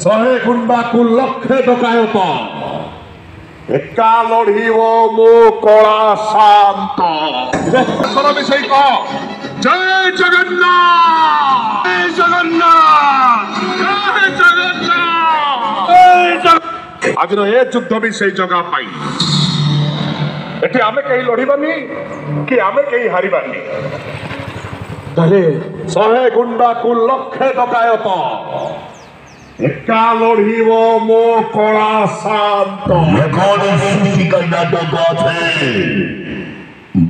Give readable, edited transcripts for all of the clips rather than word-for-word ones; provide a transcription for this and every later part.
ଶହେ ଗୁଣ୍ଡାକୁ ଲକ୍ଷେ ଡକାୟତ ଏକା ଲଢିବ ମୋ କଳା ଶାନ୍ତ ମିଶେଇ କହ ଜୟ ଜଗନ୍ନାଥ ଜୟ ଜଗନ୍ନାଥ ଜୟ ଜଗନ୍ନାଥ। ଆଜିର ଏ ଯୁଦ୍ଧ ବି ସେଇ ଜଗା ପାଇଁ। ଏଠି ଆମେ କେହି ଲଢିବାନି କି ଆମେ କେହି ହାରିବାନି। ଶହେ ଗୁଣ୍ଡାକୁ ଲକ୍ଷେ ଡକାୟତ ଏକା ଲଢିବ ମୋ କଳା ଶାନ୍ତ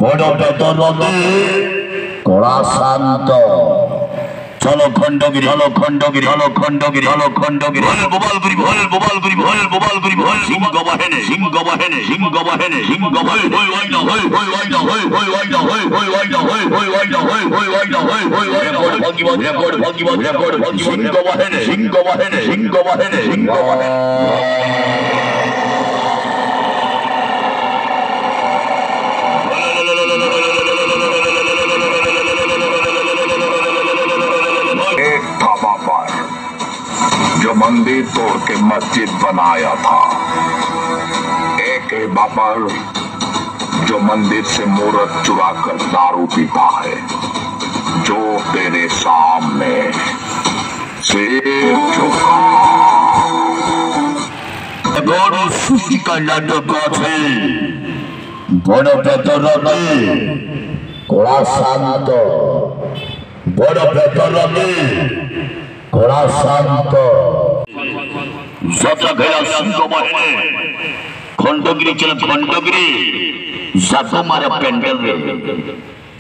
ବଡ କଳା ଶାନ୍ତ। চলো খণ্ডগিরি হলো খণ্ডগিরি হলো খণ্ডগিরি হলো খণ্ডগিরি হল গোপালপুরি ভল গোপালপুরি ভল গোপালপুরি ভল সিংহ বাহেনে সিংহ বাহেনে সিংহ বাহেনে সিংহ ভল হই ওইটা হই হই ওইটা হই হই ওইটা হই হই ওইটা হই হই ওইটা হই হই ওইটা হই হই ওইটা ভগবান রেকর্ড ভগবান রেকর্ড সিংহ বাহেনে সিংহ বাহেনে সিংহ বাহেনে সিংহ বাহেনে। जो मंदिर तोड़ के मस्जिद बनाया था, एक बाबर जो मंदिर से मूर्त चुरा कर दारू पीता है, जो तेरे सामने सिर झुका बड़ सुशी का नाटक আছে বড় পেটরনে কড়া শান্ত বড় পেটরনে কড়া শান্ত যাত্রা ঘেরা সিংহ বাহিনী খণ্ডগিরি ছিল খণ্ডগিরি যাতমার প্যান্ডেল রে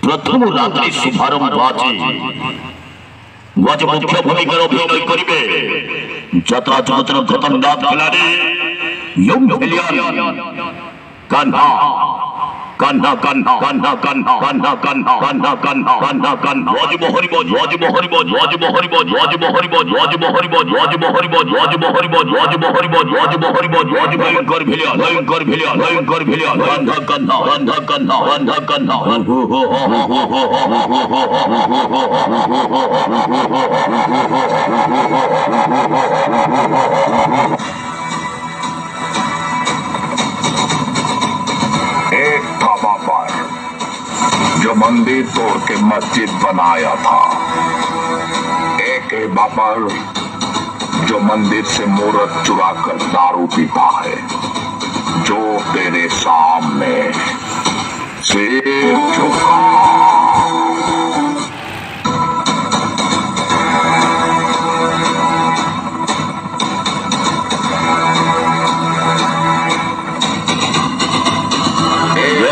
প্রথম রাত্রি শুভারম্ভ আছে আজ মুখ্য ভূমিকার অভিনয় করিবে যাত্রা জগতের খতরনাক খেলাড়ি ইয়ং ফেলিয়ান কান্না কান্না কান্না কান্না কান্না কান্না কান্না কান্না কান্না কান্না কান্না ওয়াজ মহরিবজ ওয়াজ মহরিবজ ওয়াজ মহরিবজ ওয়াজ মহরিবজ ওয়াজ মহরিবজ ওয়াজ মহরিবজ ওয়াজ মহরিবজ ওয়াজ মহরিবজ ওয়াজ মহরিবজ ওয়াজ ভয়ঙ্কর ভিলিয়ান ভয়ঙ্কর ভিলিয়ান ভয়ঙ্কর ভিলিয়ান কান্না কান্না কান্না কান্না কান্না কান্না एक था बाबर जो मंदिर तोड़ के मस्जिद बनाया था, एक बाबर जो मंदिर से मूर्त चुरा कर दारू पीता है, जो तेरे सामने सिर झुका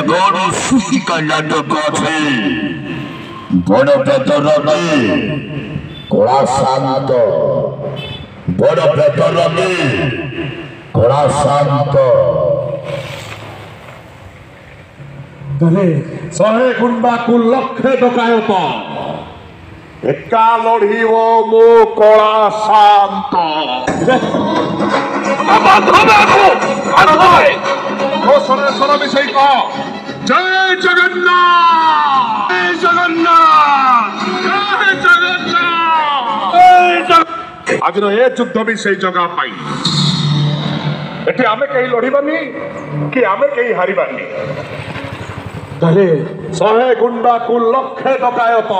বড় সুশি का नाटक আছে বড় পেটরনে কড়া শান্ত বড় পেটরনে কড়া শান্ত। ଶହେ ଗୁଣ୍ଡାକୁ ଲକ୍ଷେ ଡକାୟତ ଏକା ଲଢିବ ମୋ କଳା ଶାନ୍ତ ସ୍ୱର ମିଶେଇ କହ ଜୟ ଜଗନ୍ନାଥ ଜୟ ଜଗନ୍ନାଥ ଜୟ ଜଗନ୍ନାଥ। ଆଜିର ଏ ଯୁଦ୍ଧ ବି ସେଇ ଜଗା ପାଇଁ। ଏଠି ଆମେ କେହି ଲଢିବାନି କି ଆମେ କେହି ହାରିବାନି। ଶହେ ଗୁଣ୍ଡାକୁ ଲକ୍ଷେ ଡକାୟତ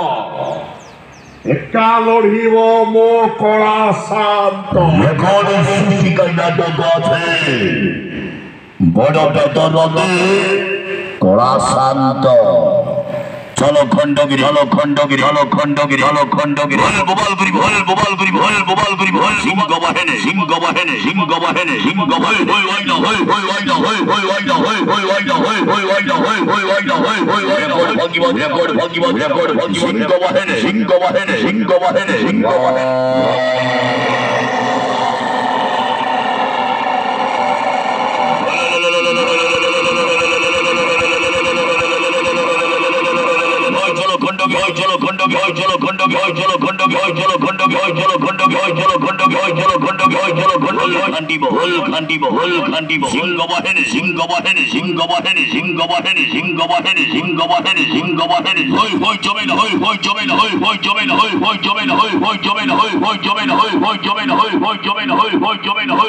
ଏକା ଲଢିବ ମୋ କଳା ଶାନ୍ତ নাটক আছে বড় পেটরনে কড়া শান্ত। চলো খণ্ডগিরি হলো খণ্ডগিরি হলো খণ্ডগিরি হলো খণ্ডগিরি হল গোপালপুরি ভল গোপালপুরি ভল গোপালপুরি ভল সিংহ বাহেনে সিংহ বাহেনে সিংহ বাহেনে সিংহ ভল হই ওইটা হই হই ওইটা হই হই ওইটা হই হই ওইটা হই হই ওইটা হই হই ওইটা হই হই ওইটা ভগবান রেকর্ড ভগবান রেকর্ড সিংহ বাহেনে সিংহ বাহেনে সিংহ বাহেনে সিংহ বাহেনে। চলো খণ্ড চলো খণ্ড চলো খণ্ড চলো খণ্ড চলো খণ্ড চলো খণ্ড চলো খণ্ড চলো খণ্ড হোল ঘান্টিব হোল ঘান্টিব হোল ঘান্টিব সিংহ বাহিনী সিংহ বাহিনী সিংহ বাহিনী সিংহ বাহিনী সিংহ বাহিনী সিংহ বাহিনী সিংহ বাহিনী হই হই জমে না হই হই জমে না হই হই জমে না হই হই জমে না হই হই জমে না হই হই জমে না হই হই জমে না হই হই জমে না হই হই জমে না হই